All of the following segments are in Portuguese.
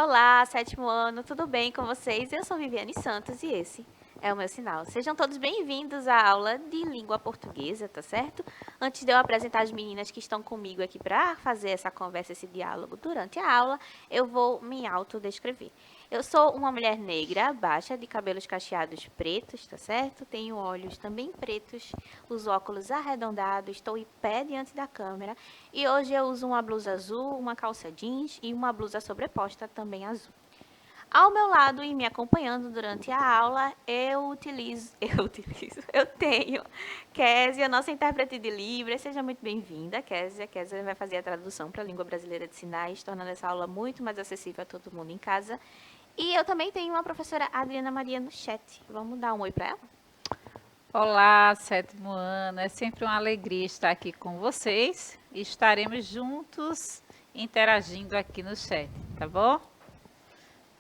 Olá, sétimo ano, tudo bem com vocês? Eu sou Viviane Santos e esse é o meu sinal. Sejam todos bem-vindos à aula de língua portuguesa, tá certo? Antes de eu apresentar as meninas que estão comigo aqui para fazer essa conversa, esse diálogo durante a aula, eu vou me autodescrever. Eu sou uma mulher negra, baixa, de cabelos cacheados pretos, tá certo? Tenho olhos também pretos, os óculos arredondados, estou em pé diante da câmera e hoje eu uso uma blusa azul, uma calça jeans e uma blusa sobreposta também azul. Ao meu lado e me acompanhando durante a aula, eu tenho Késia, nossa intérprete de Libras. Seja muito bem-vinda, Késia. Késia vai fazer a tradução para a língua brasileira de sinais, tornando essa aula muito mais acessível a todo mundo em casa. E eu também tenho uma professora Adriana Maria no chat. Vamos dar um oi para ela? Olá, sétimo ano. É sempre uma alegria estar aqui com vocês. Estaremos juntos interagindo aqui no chat, tá bom?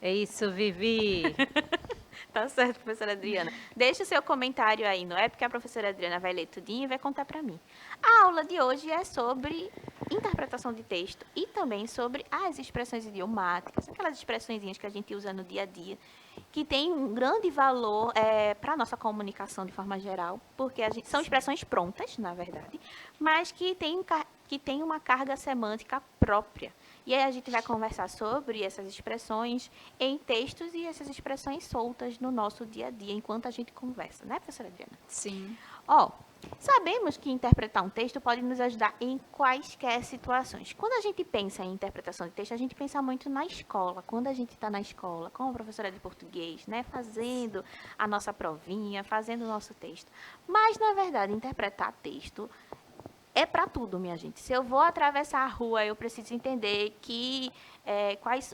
É isso, Vivi. Tá certo, professora Adriana. Deixa o seu comentário aí, não é? Porque a professora Adriana vai ler tudinho e vai contar para mim. A aula de hoje é sobre interpretação de texto e também sobre as expressões idiomáticas, aquelas expressões que a gente usa no dia a dia, que tem um grande valor para a nossa comunicação de forma geral, porque são expressões prontas, na verdade, mas que tem uma carga semântica própria. E aí a gente vai conversar sobre essas expressões em textos e essas expressões soltas no nosso dia a dia, enquanto a gente conversa, né, professora Adriana? Sim. Ó, sabemos que interpretar um texto pode nos ajudar em quaisquer situações. Quando a gente pensa em interpretação de texto, a gente pensa muito na escola. Quando a gente está na escola, como professora de português, né, fazendo a nossa provinha, fazendo o nosso texto. Mas, na verdade, interpretar texto é para tudo, minha gente. Se eu vou atravessar a rua, eu preciso entender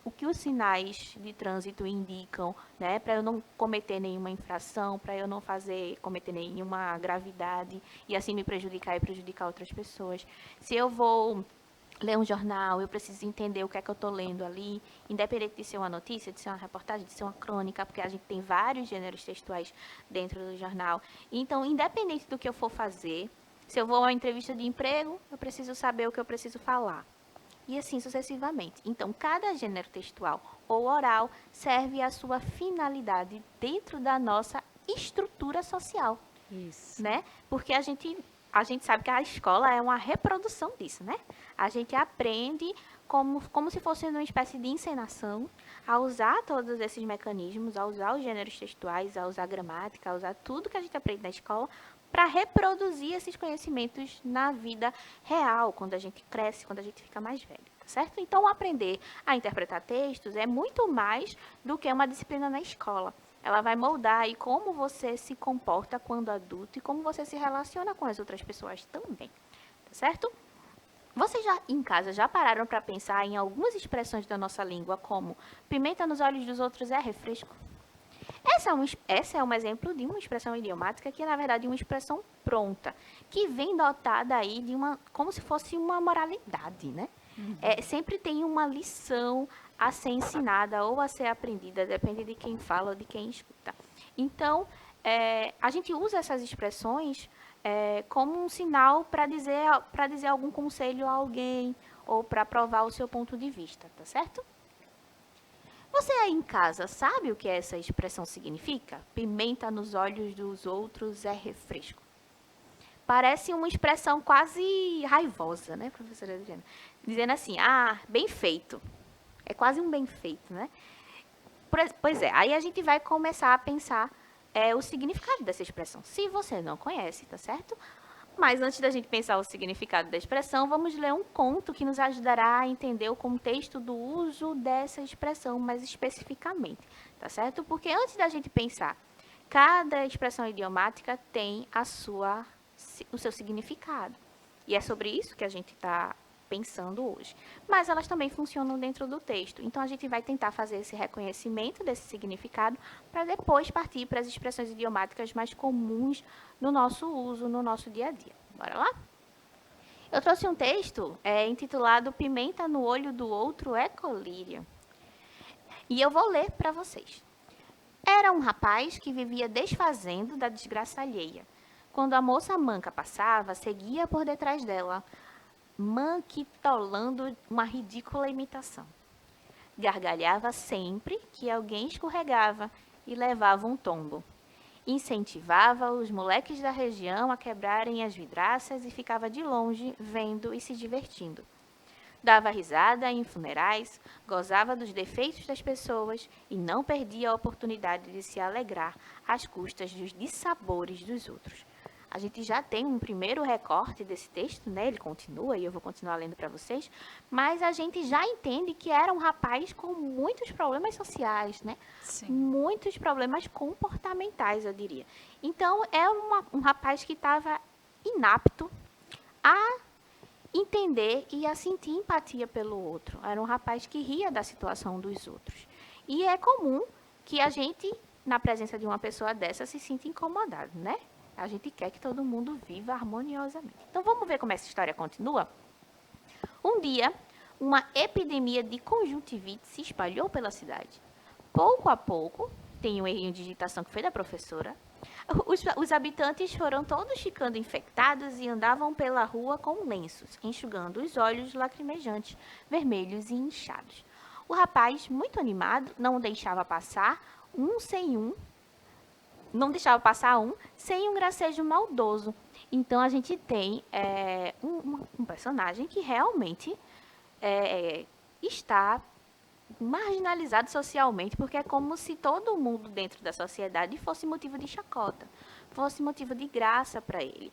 o que os sinais de trânsito indicam, né, para eu não cometer nenhuma infração, para eu não cometer nenhuma gravidade e assim me prejudicar e prejudicar outras pessoas. Se eu vou ler um jornal, eu preciso entender o que é que eu estou lendo ali, independente de ser uma notícia, de ser uma reportagem, de ser uma crônica, porque a gente tem vários gêneros textuais dentro do jornal. Então, independente do que eu for fazer, se eu vou a uma entrevista de emprego, eu preciso saber o que eu preciso falar. E assim sucessivamente. Então, cada gênero textual ou oral serve à sua finalidade dentro da nossa estrutura social, Isso. né? Porque a gente sabe que a escola é uma reprodução disso, né? A gente aprende como se fosse uma espécie de encenação a usar todos esses mecanismos, a usar os gêneros textuais, a usar a gramática, a usar tudo que a gente aprende na escola para reproduzir esses conhecimentos na vida real, quando a gente cresce, quando a gente fica mais velho, tá certo? Então, aprender a interpretar textos é muito mais do que uma disciplina na escola. Ela vai moldar aí como você se comporta quando adulto e como você se relaciona com as outras pessoas também, tá certo? Vocês já em casa já pararam para pensar em algumas expressões da nossa língua, como pimenta nos olhos dos outros é refresco? Essa é um exemplo de uma expressão idiomática que é, na verdade, uma expressão pronta, que vem dotada aí de como se fosse uma moralidade, né? Sempre tem uma lição a ser ensinada ou a ser aprendida, depende de quem fala ou de quem escuta. Então, a gente usa essas expressões como um sinal para dizer algum conselho a alguém ou para provar o seu ponto de vista, tá certo? Você aí em casa sabe o que essa expressão significa? Pimenta nos olhos dos outros é refresco. Parece uma expressão quase raivosa, né, professora Adriana? Dizendo assim, bem feito. É quase um bem feito, né? Pois é, aí a gente vai começar a pensar o significado dessa expressão. Se você não conhece, tá certo? Mas antes da gente pensar o significado da expressão, vamos ler um conto que nos ajudará a entender o contexto do uso dessa expressão mais especificamente, tá certo? Porque antes da gente pensar, cada expressão idiomática tem o seu significado. E é sobre isso que a gente está pensando hoje. Mas elas também funcionam dentro do texto. Então a gente vai tentar fazer esse reconhecimento desse significado para depois partir para as expressões idiomáticas mais comuns no nosso uso, no nosso dia a dia. Bora lá? Eu trouxe um texto intitulado Pimenta no olho do outro é colírio. E eu vou ler para vocês. Era um rapaz que vivia desfazendo da desgraça alheia. Quando a moça manca passava, seguia por detrás dela, manquitolando uma ridícula imitação. Gargalhava sempre que alguém escorregava e levava um tombo. Incentivava os moleques da região a quebrarem as vidraças e ficava de longe vendo e se divertindo. Dava risada em funerais, gozava dos defeitos das pessoas e não perdia a oportunidade de se alegrar às custas dos dissabores dos outros. A gente já tem um primeiro recorte desse texto, né? Ele continua e eu vou continuar lendo para vocês, mas a gente já entende que era um rapaz com muitos problemas sociais, né? Sim. Muitos problemas comportamentais, eu diria. Então, é um rapaz que estava inapto a entender e a sentir empatia pelo outro. Era um rapaz que ria da situação dos outros. E é comum que a gente, na presença de uma pessoa dessa, se sinta incomodado, né? A gente quer que todo mundo viva harmoniosamente. Então, vamos ver como essa história continua? Um dia, uma epidemia de conjuntivite se espalhou pela cidade. Pouco a pouco, tem um errinho de digitação que foi da professora, os habitantes foram todos ficando infectados e andavam pela rua com lenços, enxugando os olhos lacrimejantes, vermelhos e inchados. O rapaz, muito animado, não deixava passar um sem um gracejo maldoso. Então a gente tem um personagem que realmente está marginalizado socialmente, porque é como se todo mundo dentro da sociedade fosse motivo de chacota, fosse motivo de graça para ele.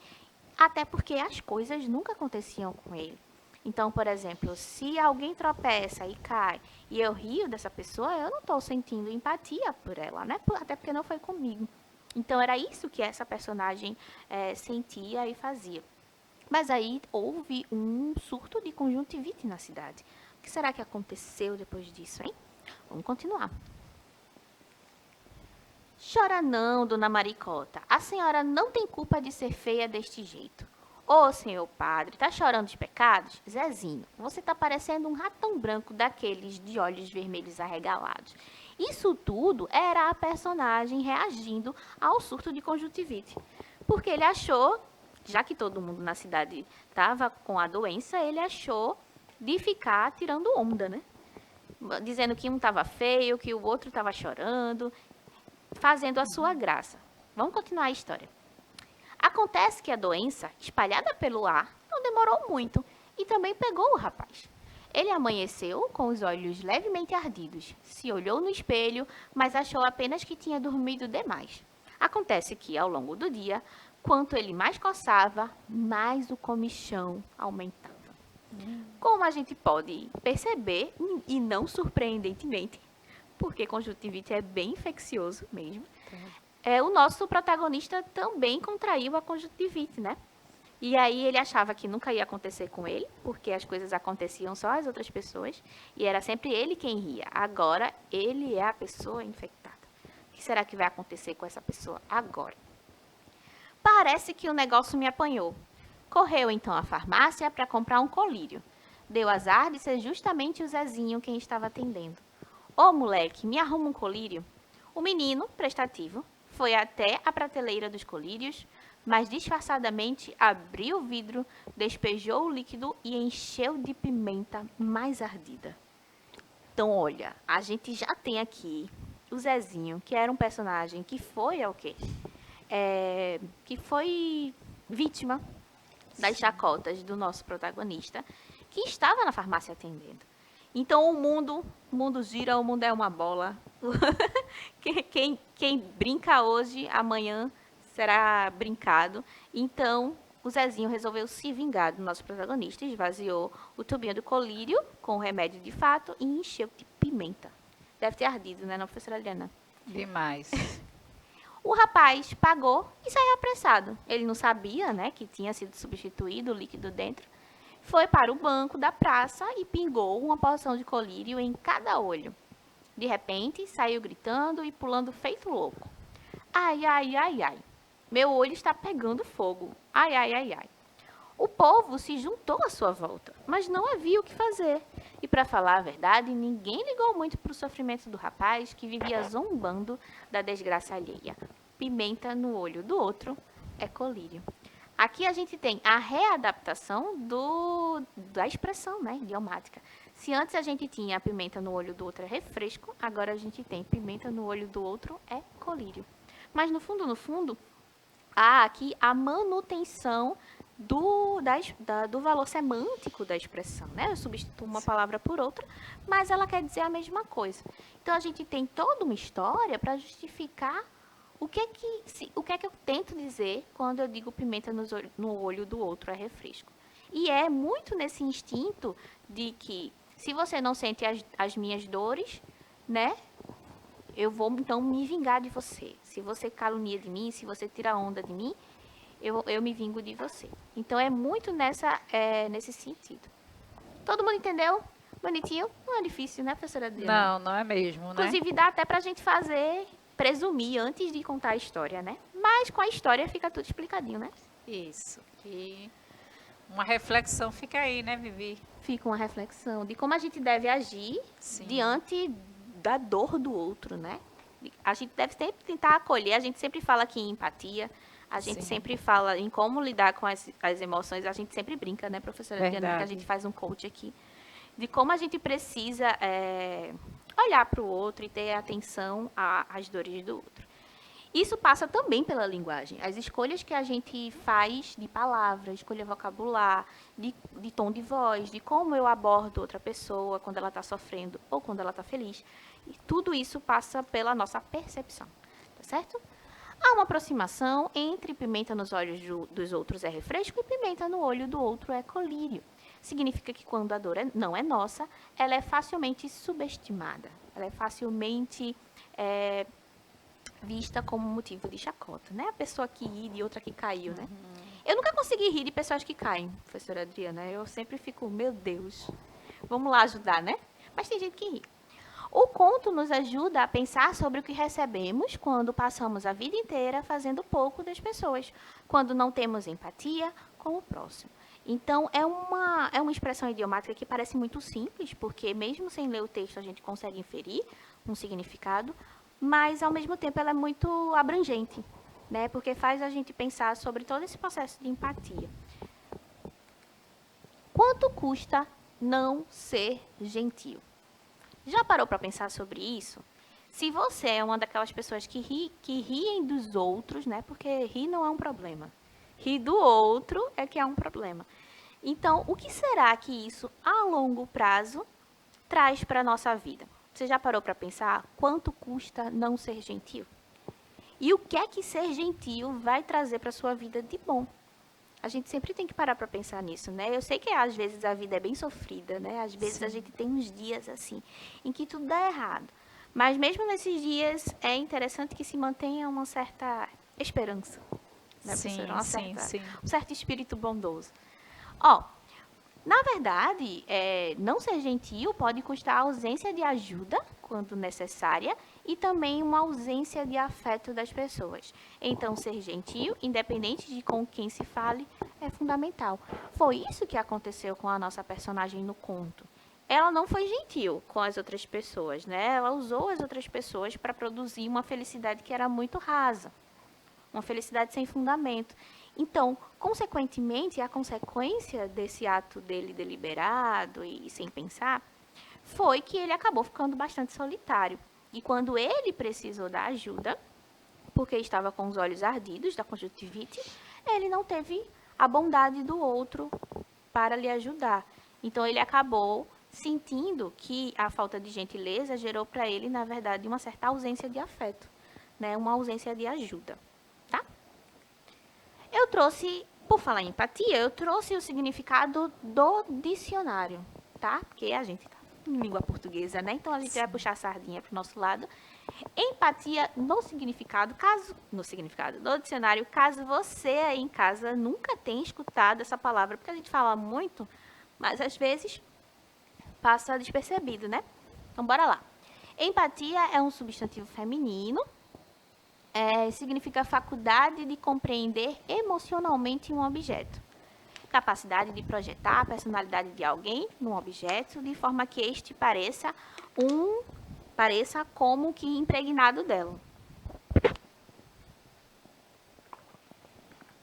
Até porque as coisas nunca aconteciam com ele. Então, por exemplo, se alguém tropeça e cai e eu rio dessa pessoa, eu não estou sentindo empatia por ela, né? Até porque não foi comigo. Então, era isso que essa personagem sentia e fazia. Mas aí houve um surto de conjuntivite na cidade. O que será que aconteceu depois disso, hein? Vamos continuar. Chora não, dona Maricota. A senhora não tem culpa de ser feia deste jeito. Ô, senhor padre, tá chorando de pecados? Zezinho, você tá parecendo um ratão branco daqueles de olhos vermelhos arregalados. Isso tudo era a personagem reagindo ao surto de conjuntivite. Porque ele achou, já que todo mundo na cidade estava com a doença, ele achou de ficar tirando onda, né? Dizendo que um estava feio, que o outro estava chorando, fazendo a sua graça. Vamos continuar a história. Acontece que a doença, espalhada pelo ar, não demorou muito e também pegou o rapaz. Ele amanheceu com os olhos levemente ardidos, se olhou no espelho, mas achou apenas que tinha dormido demais. Acontece que, ao longo do dia, quanto ele mais coçava, mais o comichão aumentava. Como a gente pode perceber, e não surpreendentemente, porque conjuntivite é bem infeccioso mesmo, o nosso protagonista também contraiu a conjuntivite, né? E aí ele achava que nunca ia acontecer com ele, porque as coisas aconteciam só às outras pessoas, e era sempre ele quem ria. Agora, ele é a pessoa infectada. O que será que vai acontecer com essa pessoa agora? Parece que o negócio me apanhou. Correu então à farmácia para comprar um colírio. Deu azar de ser justamente o Zezinho quem estava atendendo. Ô, moleque, me arruma um colírio? O menino, prestativo, foi até a prateleira dos colírios, mas disfarçadamente abriu o vidro, despejou o líquido e encheu de pimenta mais ardida. Então, olha, a gente já tem aqui o Zezinho, que era um personagem que foi o quê? Que foi vítima das chacotas do nosso protagonista, que estava na farmácia atendendo. Então, o mundo gira, o mundo é uma bola. Quem brinca hoje, amanhã será brincado. Então, o Zezinho resolveu se vingar do nosso protagonista, esvaziou o tubinho do colírio com o remédio de fato e encheu de pimenta. Deve ter ardido, né, não, professora Adriana? Demais. O rapaz pagou e saiu apressado. Ele não sabia, né, que tinha sido substituído o líquido dentro. Foi para o banco da praça e pingou uma porção de colírio em cada olho. De repente, saiu gritando e pulando feito louco. Ai, ai, ai, ai. Meu olho está pegando fogo. Ai, ai, ai, ai. O povo se juntou à sua volta, mas não havia o que fazer. E, para falar a verdade, ninguém ligou muito para o sofrimento do rapaz que vivia zombando da desgraça alheia. Pimenta no olho do outro é colírio. Aqui a gente tem a readaptação da expressão, né, idiomática. Se antes a gente tinha pimenta no olho do outro é refresco, agora a gente tem pimenta no olho do outro é colírio. Mas no fundo, há aqui a manutenção do valor semântico da expressão, né? Eu substituo uma palavra por outra, mas ela quer dizer a mesma coisa. Então a gente tem toda uma história para justificar o que é que eu tento dizer quando eu digo pimenta no olho do outro é refresco. E é muito nesse instinto de que se você não sente as minhas dores, né? Eu vou então me vingar de você. Se você calunia de mim, se você tira onda de mim, eu me vingo de você. Então é muito nesse sentido. Todo mundo entendeu? Bonitinho? Não é difícil, né, professora Adriana? Não é mesmo, né? Inclusive dá até pra gente presumir antes de contar a história, né? Mas com a história fica tudo explicadinho, né? Isso. E uma reflexão fica aí, né, Vivi? Fica uma reflexão de como a gente deve agir diante da dor do outro, né? A gente deve sempre tentar acolher, a gente sempre fala aqui em empatia, a gente sempre fala em como lidar com as emoções, a gente sempre brinca, né, professora Diana, que a gente faz um coach aqui, de como a gente precisa olhar para o outro e ter atenção às dores do outro. Isso passa também pela linguagem. As escolhas que a gente faz de palavras, escolha vocabular, de tom de voz, de como eu abordo outra pessoa quando ela está sofrendo ou quando ela está feliz. E tudo isso passa pela nossa percepção, tá certo? Há uma aproximação entre pimenta nos olhos dos outros é refresco e pimenta no olho do outro é colírio. Significa que quando a dor não é nossa, ela é facilmente subestimada. Ela é facilmente vista como motivo de chacota, né? A pessoa que ri de outra que caiu, né? Eu nunca consegui rir de pessoas que caem, professora Adriana. Eu sempre fico, meu Deus, vamos lá ajudar, né? Mas tem gente que ri. O conto nos ajuda a pensar sobre o que recebemos quando passamos a vida inteira fazendo pouco das pessoas, quando não temos empatia com o próximo. Então, é uma expressão idiomática que parece muito simples, porque mesmo sem ler o texto a gente consegue inferir um significado, mas, ao mesmo tempo, ela é muito abrangente, né? Porque faz a gente pensar sobre todo esse processo de empatia. Quanto custa não ser gentil? Já parou para pensar sobre isso? Se você é uma daquelas pessoas que riem dos outros, né? Porque rir não é um problema. Rir do outro é que é um problema. Então, o que será que isso, a longo prazo, traz para a nossa vida? Você já parou para pensar quanto custa não ser gentil? E o que é que ser gentil vai trazer para a sua vida de bom? A gente sempre tem que parar para pensar nisso, né? Eu sei que às vezes a vida é bem sofrida, né? Às vezes a gente tem uns dias assim, em que tudo dá errado. Mas mesmo nesses dias é interessante que se mantenha uma certa esperança, né, professora? Um certo espírito bondoso. Na verdade, não ser gentil pode custar a ausência de ajuda, quando necessária, e também uma ausência de afeto das pessoas. Então, ser gentil, independente de com quem se fale, é fundamental. Foi isso que aconteceu com a nossa personagem no conto. Ela não foi gentil com as outras pessoas, né? Ela usou as outras pessoas para produzir uma felicidade que era muito rasa, uma felicidade sem fundamento. Então, consequentemente, a consequência desse ato dele deliberado e sem pensar foi que ele acabou ficando bastante solitário. E quando ele precisou da ajuda, porque estava com os olhos ardidos da conjuntivite, ele não teve a bondade do outro para lhe ajudar. Então, ele acabou sentindo que a falta de gentileza gerou para ele, na verdade, uma certa ausência de afeto, né? Uma ausência de ajuda. Eu trouxe, por falar em empatia, eu trouxe o significado do dicionário, tá? Porque a gente tá em língua portuguesa, né? Então a gente vai puxar a sardinha pro nosso lado. Empatia no significado do dicionário, caso você aí em casa nunca tenha escutado essa palavra, porque a gente fala muito, mas às vezes passa despercebido, né? Então bora lá. Empatia é um substantivo feminino. Significa faculdade de compreender emocionalmente um objeto. Capacidade de projetar a personalidade de alguém num objeto, de forma que este pareça como que impregnado dela.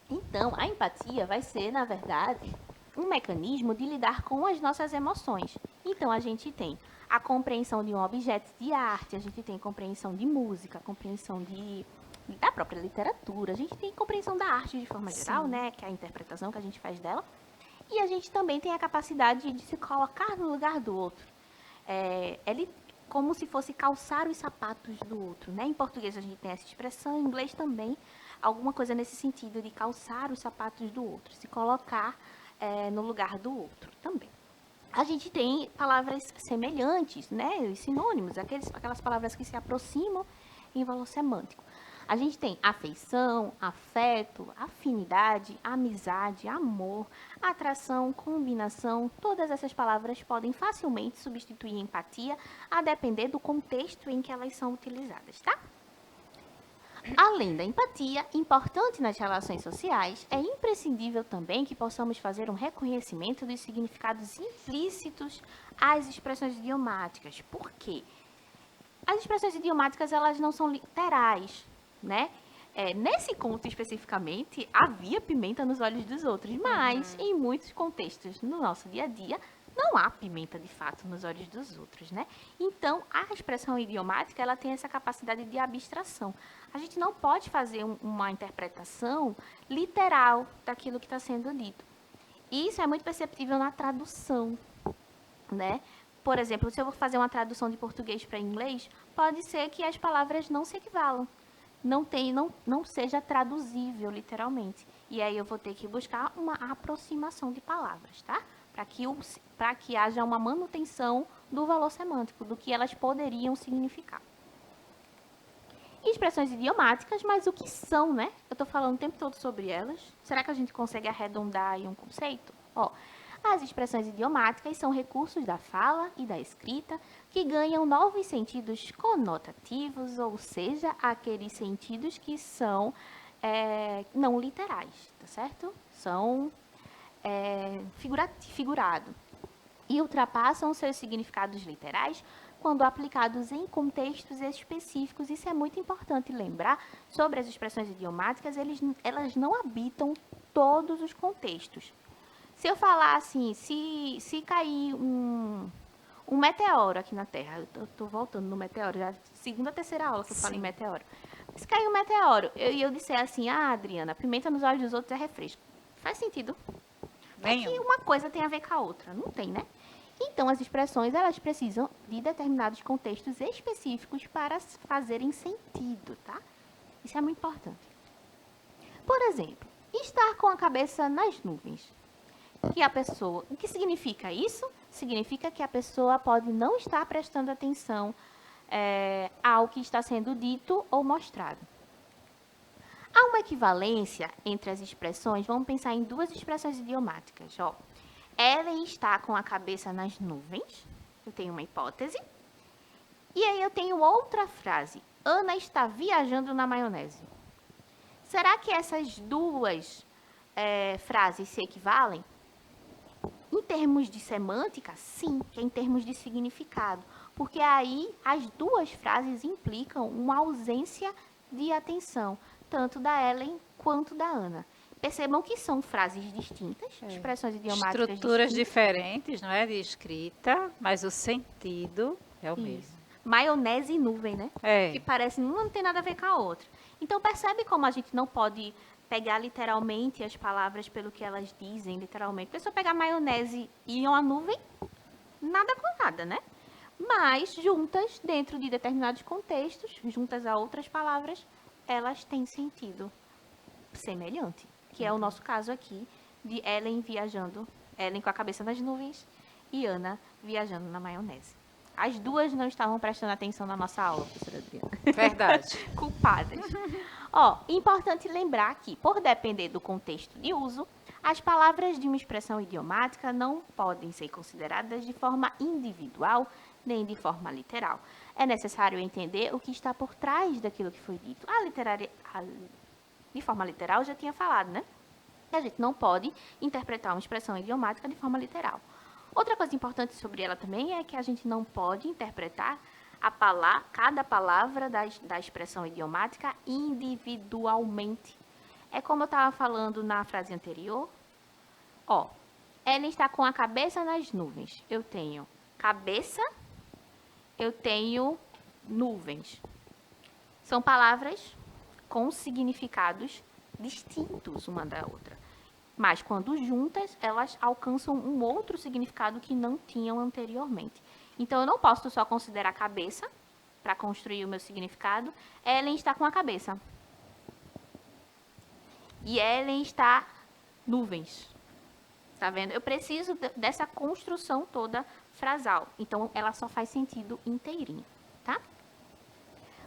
Então, a empatia vai ser, na verdade, um mecanismo de lidar com as nossas emoções Então, a gente tem a compreensão de um objeto de arte, a gente tem compreensão de música, compreensão da própria literatura, a gente tem compreensão da arte de forma geral, Sim. né, que é a interpretação que a gente faz dela, e a gente também tem a capacidade de se colocar no lugar do outro. Ele como se fosse calçar os sapatos do outro, né? Em português a gente tem essa expressão, em inglês também, alguma coisa nesse sentido de calçar os sapatos do outro, se colocar no lugar do outro também. A gente tem palavras semelhantes, né? Os sinônimos, aquelas palavras que se aproximam em valor semântico. A gente tem afeição, afeto, afinidade, amizade, amor, atração, combinação. Todas essas palavras podem facilmente substituir empatia, a depender do contexto em que elas são utilizadas, tá? Além da empatia, importante nas relações sociais, é imprescindível também que possamos fazer um reconhecimento dos significados implícitos às expressões idiomáticas. Por quê? As expressões idiomáticas, elas não são literais, né? Nesse conto especificamente, havia pimenta nos olhos dos outros, mas em muitos contextos no nosso dia a dia, não há pimenta de fato nos olhos dos outros, né? Então, a expressão idiomática, ela tem essa capacidade de abstração. A gente não pode fazer uma interpretação literal daquilo que está sendo dito. E isso é muito perceptível na tradução, né? Por exemplo, se eu vou fazer uma tradução de português para inglês, pode ser que as palavras não se equivalam. Não seja traduzível literalmente. E aí eu vou ter que buscar uma aproximação de palavras, tá? Para que haja uma manutenção do valor semântico, do que elas poderiam significar. Expressões idiomáticas, mas o que são, né? Eu estou falando o tempo todo sobre elas. Será que a gente consegue arredondar em um conceito? As expressões idiomáticas são recursos da fala e da escrita que ganham novos sentidos conotativos, ou seja, aqueles sentidos que são não literais, tá certo? São figurado. E ultrapassam seus significados literais quando aplicados em contextos específicos. Isso é muito importante lembrar sobre as expressões idiomáticas, elas não habitam todos os contextos. Se eu falar assim, se cair um meteoro aqui na Terra, eu tô voltando no meteoro, já segunda, terceira aula que eu falo em meteoro. Se cair um meteoro e eu disser assim, Adriana, pimenta nos olhos dos outros é refresco. Faz sentido? É que uma coisa tem a ver com a outra, não tem, né? Então, as expressões, elas precisam de determinados contextos específicos para fazerem sentido, tá? Isso é muito importante. Por exemplo, estar com a cabeça nas nuvens. O que significa isso? Significa que a pessoa pode não estar prestando atenção ao que está sendo dito ou mostrado. Há uma equivalência entre as expressões, vamos pensar em duas expressões idiomáticas. Ellen está com a cabeça nas nuvens, eu tenho uma hipótese. E aí eu tenho outra frase, Ana está viajando na maionese. Será que essas duas frases se equivalem? Em termos de semântica, sim, que é em termos de significado. Porque aí as duas frases implicam uma ausência de atenção, tanto da Ellen quanto da Ana. Percebam que são frases distintas, expressões idiomáticas estruturas distintas. diferentes, não é? De escrita, mas o sentido é o mesmo. Maionese e nuvem, né? Que parece uma não tem nada a ver com a outra. Então percebe como a gente não pode pegar literalmente as palavras pelo que elas dizem, literalmente. Porque se eu pegar maionese e uma nuvem, nada com nada, né? Mas juntas, dentro de determinados contextos, juntas a outras palavras, elas têm sentido semelhante. Que é o nosso caso aqui de Ellen viajando, Ellen com a cabeça nas nuvens e Ana viajando na maionese. As duas não estavam prestando atenção na nossa aula, professora Adriana. Verdade. Culpadas. Importante lembrar que, por depender do contexto de uso, as palavras de uma expressão idiomática não podem ser consideradas de forma individual nem de forma literal. É necessário entender o que está por trás daquilo que foi dito. De forma literal, eu já tinha falado, né? A gente não pode interpretar uma expressão idiomática de forma literal. Outra coisa importante sobre ela também é que a gente não pode interpretar cada palavra da expressão idiomática individualmente. É como eu estava falando na frase anterior. Ela está com a cabeça nas nuvens. Eu tenho cabeça, eu tenho nuvens. São palavras com significados distintos uma da outra. Mas quando juntas, elas alcançam um outro significado que não tinham anteriormente. Então eu não posso só considerar cabeça para construir o meu significado. Ellen está com a cabeça. E Ellen está nuvens. Tá vendo? Eu preciso dessa construção toda frasal. Então ela só faz sentido inteirinho, tá?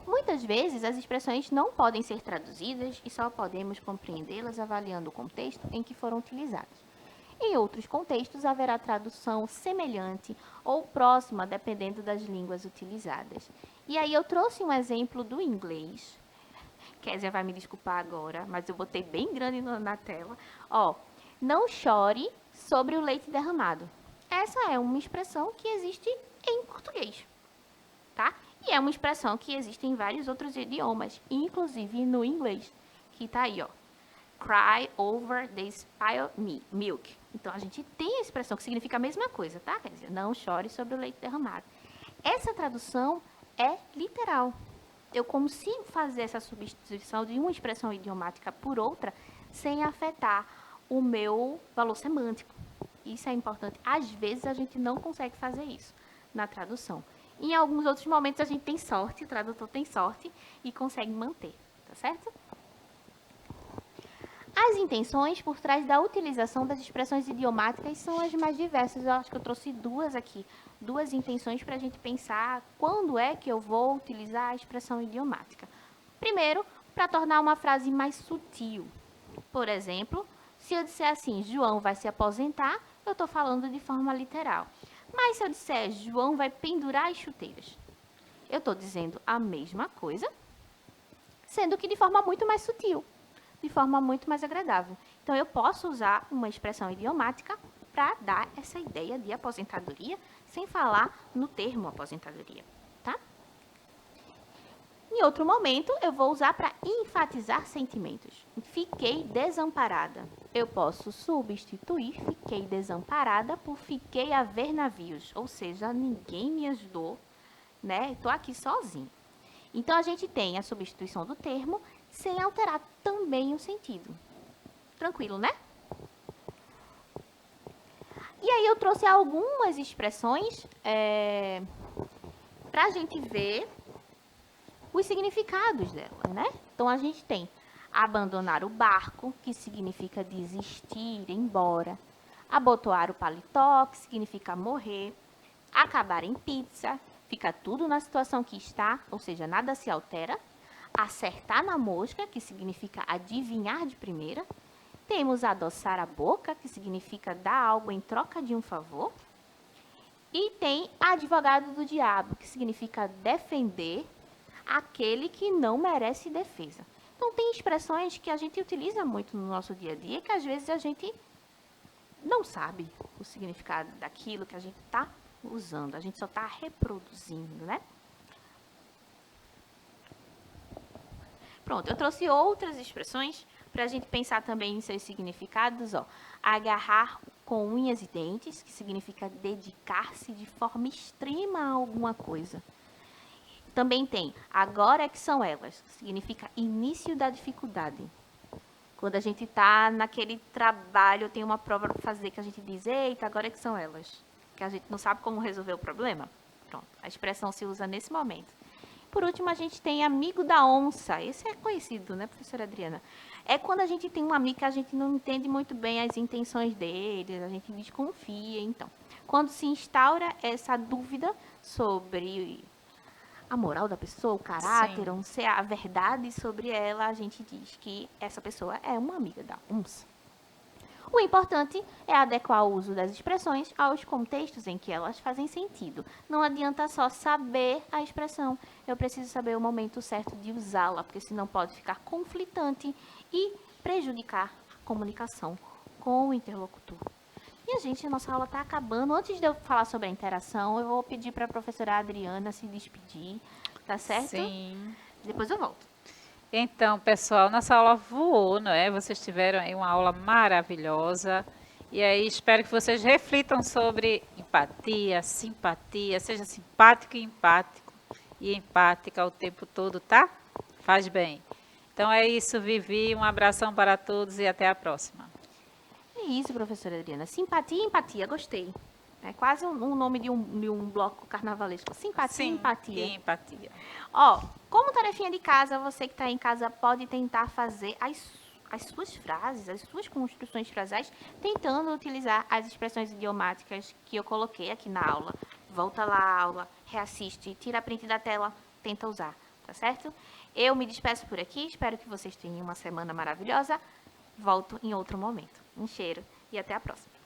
Muitas vezes as expressões não podem ser traduzidas e só podemos compreendê-las avaliando o contexto em que foram utilizadas. Em outros contextos haverá tradução semelhante ou próxima, dependendo das línguas utilizadas. E aí eu trouxe um exemplo do inglês. Kézia vai me desculpar agora, mas eu botei bem grande na tela. Ó, não chore sobre o leite derramado. Essa é uma expressão que existe em português, tá? E é uma expressão que existe em vários outros idiomas, inclusive no inglês, que tá aí, ó. Cry over the spilled milk. Então, a gente tem a expressão que significa a mesma coisa, tá? Quer dizer, não chore sobre o leite derramado. Essa tradução é literal. Eu consigo fazer essa substituição de uma expressão idiomática por outra sem afetar o meu valor semântico. Isso é importante. Às vezes, a gente não consegue fazer isso na tradução. Em alguns outros momentos, a gente tem sorte, o tradutor tem sorte e consegue manter, tá certo? As intenções por trás da utilização das expressões idiomáticas são as mais diversas. Eu acho que eu trouxe duas aqui. Duas intenções para a gente pensar quando é que eu vou utilizar a expressão idiomática. Primeiro, para tornar uma frase mais sutil. Por exemplo, se eu disser assim, João vai se aposentar, eu estou falando de forma literal. Mas se eu disser, João vai pendurar as chuteiras, eu estou dizendo a mesma coisa, sendo que de forma muito mais sutil, de forma muito mais agradável. Então, eu posso usar uma expressão idiomática para dar essa ideia de aposentadoria, sem falar no termo aposentadoria, tá? Em outro momento, eu vou usar para enfatizar sentimentos. Fiquei desamparada. Eu posso substituir fiquei desamparada por fiquei a ver navios. Ou seja, ninguém me ajudou, né? Estou aqui sozinho. Então, a gente tem a substituição do termo sem alterar também o sentido. Tranquilo, né? E aí eu trouxe algumas expressões para a gente ver os significados dela, né? Então, a gente tem abandonar o barco, que significa desistir, ir embora. Abotoar o paletó, que significa morrer. Acabar em pizza, fica tudo na situação que está, ou seja, nada se altera. Acertar na mosca, que significa adivinhar de primeira. Temos adoçar a boca, que significa dar algo em troca de um favor. E tem advogado do diabo, que significa defender aquele que não merece defesa. Então, tem expressões que a gente utiliza muito no nosso dia a dia, que às vezes a gente não sabe o significado daquilo que a gente está usando, a gente só está reproduzindo, né? Pronto, eu trouxe outras expressões para a gente pensar também em seus significados, ó. Agarrar com unhas e dentes, que significa dedicar-se de forma extrema a alguma coisa. Também tem agora é que são elas, que significa início da dificuldade. Quando a gente está naquele trabalho, tem uma prova para fazer que a gente diz, eita, agora é que são elas. Que a gente não sabe como resolver o problema. Pronto, a expressão se usa nesse momento. Por último, a gente tem amigo da onça. Esse é conhecido, né, professora Adriana? É quando a gente tem um amigo que a gente não entende muito bem as intenções dele, a gente desconfia, então. Quando se instaura essa dúvida sobre a moral da pessoa, o caráter, ou se a verdade sobre ela, a gente diz que essa pessoa é uma amiga da onça. O importante é adequar o uso das expressões aos contextos em que elas fazem sentido. Não adianta só saber a expressão, eu preciso saber o momento certo de usá-la, porque senão pode ficar conflitante e prejudicar a comunicação com o interlocutor. E, gente, a nossa aula está acabando. Antes de eu falar sobre a interação, eu vou pedir para a professora Adriana se despedir, tá certo? Sim. Depois eu volto. Então, pessoal, nossa aula voou, não é? Vocês tiveram aí uma aula maravilhosa E aí espero que vocês reflitam sobre empatia, simpatia, seja simpático e empático e empática o tempo todo, tá? Faz bem. Então é isso, Vivi. Um abração para todos e até a próxima. É isso, professora Adriana. Simpatia e empatia, gostei. É quase um nome de um bloco carnavalesco. Simpatia e Sim, empatia. e empatia. Ó, como tarefinha de casa, você que está em casa pode tentar fazer as suas frases, as suas construções frasais, tentando utilizar as expressões idiomáticas que eu coloquei aqui na aula. Volta lá à aula, reassiste, tira a print da tela, tenta usar, tá certo? Eu me despeço por aqui, espero que vocês tenham uma semana maravilhosa. Volto em outro momento. Um cheiro e até a próxima.